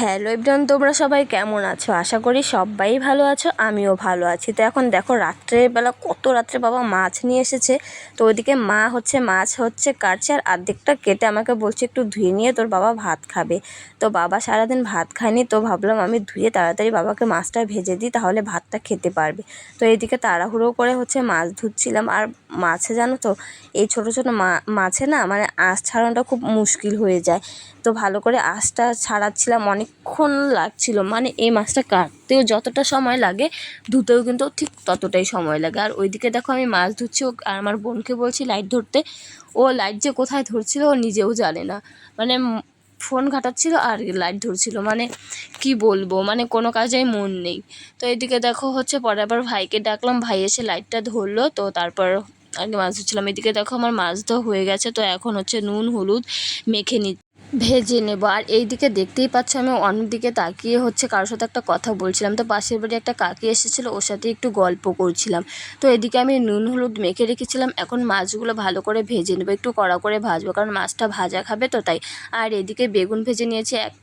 Hello everyone, তোমরা সবাই কেমন আছো? আশা করি সবাই ভালো আছো, আমিও ভালো আছি। তো এখন দেখো রাত্রেবেলা কত রাত্রে বাবা মাছ নিয়ে এসেছে। তো ওইদিকে মাছ কাটছে, আর অর্ধেকটা কেটে আমাকে বলছে একটু ধুয়ে নিয়ে তোর বাবা ভাত খাবে। তো বাবা সারাদিন ভাত খায়নি, তো ভাবলাম আমি ধুয়ে তাড়াতাড়ি বাবাকে মাছটা ভেজে দিই, তাহলে ভাতটা খেতে পারবে। তো এইদিকে তাড়াহুড়ো করে মাছ ধুচ্ছিলাম। আর মাছে জানো তো, এই ছোটো ছোটো মাছে না মানে আঁশ ছাড়ানোটা খুব মুশকিল হয়ে যায়। তো ভালো করে আঁশটা ছাড়াচ্ছিলাম, অনেকক্ষণ লাগছিল। মানে এই মাছটা কাটতেও যতটা সময় লাগে, ধুতেও কিন্তু ঠিক ততটাই সময় লাগে। আর ওইদিকে দেখো আমি মাছ ধুচ্ছি, আর আমার বোনকে বলছি লাইট ধরতে। ও লাইট যে কোথায় ধরছিল ও নিজেও জানে না। মানে ফোন ঘাটাচ্ছিল আর লাইট ধরছিল, মানে কি বলবো, মানে কোনো কাজেই মন নেই। তো এদিকে দেখো পরে আবার ভাইকে ডাকলাম, ভাই এসে লাইটটা ধরলো। তো তারপর আগে মাছ ধুচ্ছিলাম। এদিকে দেখো আমার মাছ ধোয়া হয়ে গেছে। তো এখন নুন হলুদ মেখে ভেজে নেব। আর এই দিকে দেখতেই পাচ্ছ আমি অন্যদিকে তাকিয়ে কারোর সাথে একটা কথা বলছিলাম। তো পাশের বাড়ি একটা কাকি এসেছিলো, ওর সাথে একটু গল্প করছিলাম। তো এদিকে আমি নুন হলুদ মেখে রেখেছিলাম, এখন মাছগুলো ভালো করে ভেজে নেবো, একটু কড়া করে ভাজবো, কারণ মাছটা ভাজা খাবে তো তাই। আর এদিকে বেগুন ভেজে নিয়েছি 1